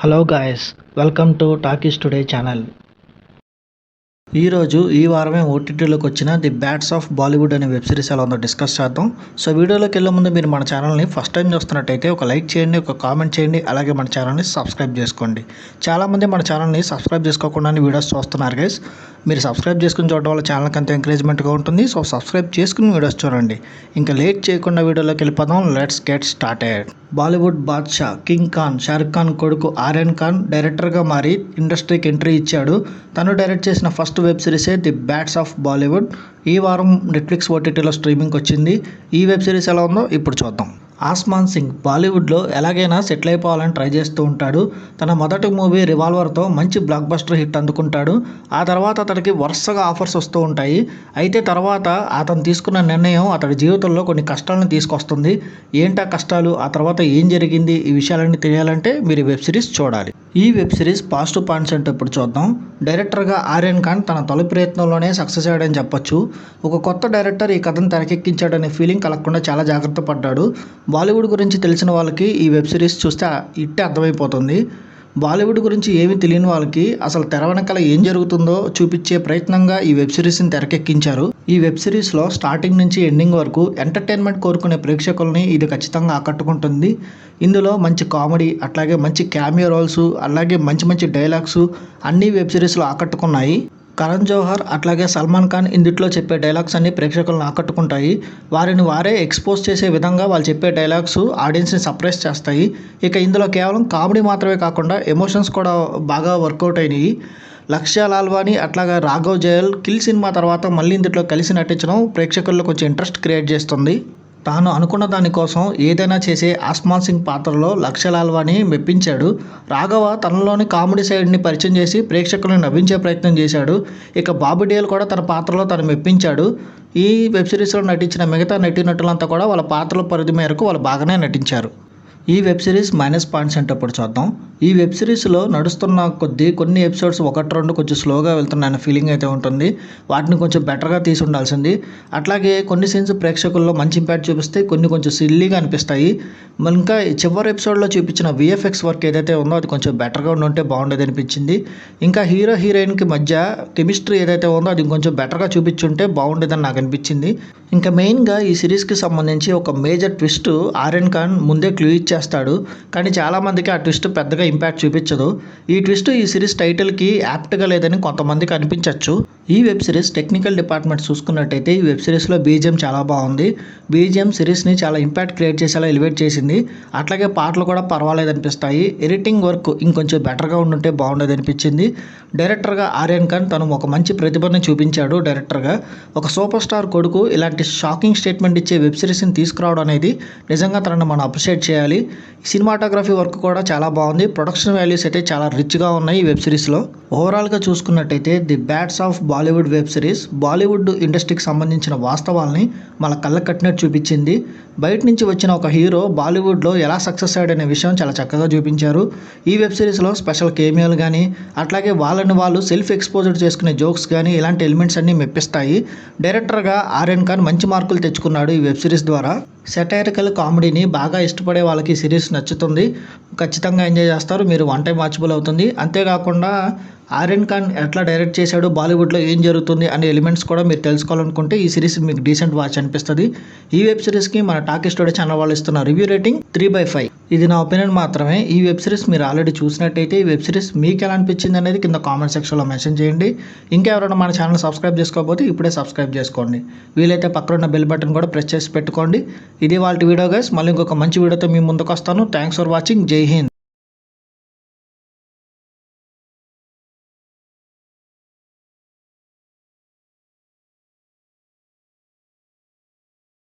Hello guys, welcome to talkies today channel. ఈ వారమే ఓటీటీలోకి వచ్చిన ది బ్యాట్స్ ఆఫ్ బాలీవుడ్ అనే వెబ్ సిరీస్ ఎలా ఉందో డిస్కస్ చేద్దాం. సో వీడియోలోకి వెళ్ళే ముందు మీరు మన ఛానల్ని ఫస్ట్ టైం చూస్తున్నట్టయితే ఒక లైక్ చేయండి, ఒక కామెంట్ చేయండి, అలాగే మన ఛానల్ని సబ్స్క్రైబ్ చేసుకోండి. చాలామంది మన ఛానల్ని సబ్స్క్రైబ్ చేసుకోకుండా వీడియోస్ చూస్తున్నారు గైస్. మీరు సబ్స్క్రైబ్ చేసుకుని చూడడం వల్ల ఛానల్కి అంత ఎంకరేజ్మెంట్గా ఉంటుంది. సో సబ్స్క్రైబ్ చేసుకుని వీడియోస్ చూడండి. ఇంకా లేట్ చేయకుండా వీడియోలోకి వెళ్ళిపోదాం. Let's get started. Bollywood Badshah king Khan Shahrukh Khan కొడుకు ఆర్యన్ ఖాన్ డైరెక్టర్గా మారి ఇండస్ట్రీకి ఎంట్రీ ఇచ్చాడు. తను డైరెక్ట్ చేసిన ఫస్ట్ వెబ్ సిరీసే ది బ్యాట్స్ ఆఫ్ బాలీవుడ్. ఈ వారం నెట్ఫ్లిక్స్ ఓటీటీలో స్ట్రీమింగ్కి వచ్చింది. ఈ వెబ్ సిరీస్ ఎలా ఉందో ఇప్పుడు చూద్దాం. ఆస్మాన్ సింగ్ బాలీవుడ్లో ఎలాగైనా సెటిల్ అయిపోవాలని ట్రై చేస్తూ ఉంటాడు. తన మొదటి మూవీ రివాల్వర్తో మంచి బ్లాక్ బస్టర్ హిట్ అందుకుంటాడు. ఆ తర్వాత అతడికి వరుసగా ఆఫర్స్ వస్తూ ఉంటాయి. అయితే తర్వాత అతను తీసుకున్న నిర్ణయం అతడి జీవితంలో కొన్ని కష్టాలను తీసుకొస్తుంది. ఏంటా కష్టాలు, ఆ తర్వాత ఏం జరిగింది, ఈ విషయాలన్నీ తెలియాలంటే మీరు వెబ్ సిరీస్ చూడాలి. ఈ వెబ్ సిరీస్ పాజిటివ్ పాయింట్స్ అంటే ఇప్పుడు చూద్దాం. డైరెక్టర్గా ఆర్యన్ ఖాన్ తన తొలి ప్రయత్నంలోనే సక్సెస్ అయ్యాడని చెప్పొచ్చు. ఒక కొత్త డైరెక్టర్ ఈ కథను తెరకెక్కించాడనే ఫీలింగ్ కలగకుండా చాలా జాగ్రత్త పడ్డాడు. బాలీవుడ్ గురించి తెలిసిన వాళ్ళకి ఈ వెబ్ సిరీస్ చూస్తే ఇట్టే అర్థమైపోతుంది. బాలీవుడ్ గురించి ఏమీ తెలియని వాళ్ళకి అసలు తెర వెనకాల ఏం జరుగుతుందో చూపించే ప్రయత్నంగా ఈ వెబ్ సిరీస్ని తెరకెక్కించారు. ఈ వెబ్ సిరీస్లో స్టార్టింగ్ నుంచి ఎండింగ్ వరకు ఎంటర్టైన్మెంట్ కోరుకునే ప్రేక్షకుల్ని ఇది ఖచ్చితంగా ఆకట్టుకుంటుంది. ఇందులో మంచి కామెడీ, అట్లాగే మంచి క్యామియో రోల్స్, అలాగే మంచి మంచి డైలాగ్స్ అన్నీ వెబ్ సిరీస్లో ఆకట్టుకున్నాయి. కరణ్ జోహర్ అట్లాగే సల్మాన్ ఖాన్ ఇందులో చెప్పే డైలాగ్స్ అన్ని ప్రేక్షకులను ఆకట్టుకుంటాయి. వారిని వారే ఎక్స్పోజ్ చేసే విధంగా వాళ్ళు చెప్పే డైలాగ్స్ ఆడియన్స్ని సర్ప్రైజ్ చేస్తాయి. ఇక ఇందులో కేవలం కామెడీ మాత్రమే కాకుండా ఎమోషన్స్ కూడా బాగా వర్కౌట్ అయినాయి. లక్ష్య లాల్వాని అట్లాగే రాఘవ్ జయల్ కిల్ సినిమా తర్వాత మళ్ళీ ఇందులో కలిసి నటించడం ప్రేక్షకుల్లో కొంచెం ఇంట్రెస్ట్ క్రియేట్ చేస్తుంది. తాను అనుకున్న దానికోసం ఏదైనా చేసే ఆస్మాన్ సింగ్ పాత్రలో లక్ష్య లాల్వాని మెప్పించాడు. రాఘవ తనలోని కామెడీ సైడ్ని పరిచయం చేసి ప్రేక్షకులను నవ్వించే ప్రయత్నం చేశాడు. ఇక బాబీ డేల్ కూడా తన పాత్రలో తను మెప్పించాడు. ఈ వెబ్ సిరీస్లో నటించిన మిగతా నటీనటులంతా కూడా వాళ్ళ పాత్రల పరిధి మేరకు వాళ్ళు బాగానే నటించారు. ఈ వెబ్ సిరీస్ మైనస్ పాయింట్స్ అంటే ఇప్పుడు చూద్దాం. ఈ వెబ్ సిరీస్లో నడుస్తున్న కొద్దీ కొన్ని ఎపిసోడ్స్ 1-2 కొంచెం స్లోగా వెళ్తున్నాయన్న ఫీలింగ్ అయితే ఉంటుంది. వాటిని కొంచెం బెటర్గా తీసి ఉండాల్సింది. అట్లాగే కొన్ని సీన్స్ ప్రేక్షకుల్లో మంచి ఇంపాక్ట్ చూపిస్తే కొన్ని కొంచెం సిల్లీగా అనిపిస్తాయి. ఇంకా చివరి ఎపిసోడ్లో చూపించిన విఎఫ్ఎక్స్ వర్క్ ఏదైతే ఉందో అది కొంచెం బెటర్గా ఉంటే బాగుండేది అనిపించింది. ఇంకా హీరో హీరోయిన్కి మధ్య కెమిస్ట్రీ ఏదైతే ఉందో అది కొంచెం బెటర్గా చూపించుంటే బాగుండేదని నాకు అనిపించింది. ఇంకా మెయిన్గా ఈ సిరీస్కి సంబంధించి ఒక మేజర్ ట్విస్ట్ ఆర్యన్ ఖాన్ ముందే క్లూ ఇచ్చేస్తాడు. కానీ చాలామందికి ఆ ట్విస్ట్ పెద్దగా ఇంపాక్ట్ చూపించదు. ఈ ట్విస్ట్ ఈ సిరీస్ టైటిల్కి యాప్ట్గా లేదని కొంతమందికి అనిపించవచ్చు. ఈ వెబ్ సిరీస్ టెక్నికల్ డిపార్ట్మెంట్ చూసుకున్నట్టయితే ఈ వెబ్ సిరీస్లో బీజిఎం చాలా బాగుంది. బీజిఎం సిరీస్ని చాలా ఇంపాక్ట్ క్రియేట్ చేసేలా ఎలివేట్ చేసింది. అట్లాగే పాటలు కూడా పర్వాలేదు అనిపిస్తాయి. ఎడిటింగ్ వర్క్ ఇంకొంచెం బెటర్గా ఉండుంటే బాగుండేది అనిపించింది. డైరెక్టర్గా ఆర్యన్ ఖాన్ తను ఒక మంచి ప్రతిభను చూపించాడు. డైరెక్టర్గా ఒక సూపర్ స్టార్ కొడుకు ఇలాంటి షాకింగ్ స్టేట్మెంట్ ఇచ్చే వెబ్ సిరీస్ని తీసుకురావడం అనేది నిజంగా తనను మనం అప్రిషియేట్ చేయాలి. సినిమాటోగ్రఫీ వర్క్ కూడా చాలా బాగుంది. ప్రొడక్షన్ వాల్యూస్ అయితే చాలా రిచ్గా ఉన్నాయి ఈ వెబ్ సిరీస్లో. ఓవరాల్గా చూసుకున్నట్టయితే the Bads of Bollywood web series Bollywood ఇండస్ట్రీకి సంబంధించిన వాస్తవాల్ని మన కళ్ళకు కట్టినట్టు చూపించింది. బయట నుంచి వచ్చిన ఒక హీరో బాలీవుడ్లో ఎలా సక్సెస్ అయ్యాడనే విషయం చాలా చక్కగా చూపించారు. ఈ వెబ్ సిరీస్లో స్పెషల్ కేమియోలు కానీ అట్లాగే వాళ్ళని వాళ్ళు సెల్ఫ్ ఎక్స్పోజర్ చేసుకునే జోక్స్ కానీ ఇలాంటి ఎలిమెంట్స్ అన్నీ మెప్పిస్తాయి. డైరెక్టర్గా ఆర్యన్ ఖాన్ మంచి మార్కులు తెచ్చుకున్నాడు ఈ వెబ్ సిరీస్ ద్వారా. సెటైరికల్ కామెడీని బాగా ఇష్టపడే వాళ్ళకి ఈ సిరీస్ నచ్చుతుంది. ఖచ్చితంగా ఎంజాయ్ చేస్తారు. మీరు వన్ టైం వాచబుల్ అవుతుంది. అంతేకాకుండా ఆర్యన్ ఖాన్ ఎట్లా డైరెక్ట్ చేశాడు, బాలీవుడ్లో ఏం జరుగుతుంది అనే ఎలిమెంట్స్ కూడా మీరు తెలుసుకోవాలనుకుంటే ఈ సిరీస్ మీకు డీసెంట్ వాచ్ అనిపిస్తుంది. ఈ వెబ్ సిరీస్కి మన టాకీస్ టుడే ఛానల్ వాళ్ళు ఇస్తున్న రివ్యూ రేటింగ్ 3/5. ఇది నా ఒపీనియన్ మాత్రమే. ఈ వెబ్ సిరీస్ మీరు ఆల్రెడీ చూసినట్టయితే ఈ వెబ్ సిరీస్ మీకు ఎలా అనిపించింది అనేది కింద కామెంట్ సెక్షన్లో మెన్షన్ చేయండి. ఇంకా ఎవరైనా మన ఛానల్ సబ్స్క్రైబ్ చేసుకోకపోతే ఇప్పుడే సబ్స్క్రైబ్ చేసుకోండి. వీలైతే పక్కన ఉన్న బెల్ బటన్ కూడా ప్రెస్ చేసి పెట్టుకోండి. ఇది వాళ్ళ వీడియో గైస్. మళ్ళీ ఇంకొక మంచి వీడియోతో మీ ముందుకు వస్తాను. Thanks for watching. జై హింద్.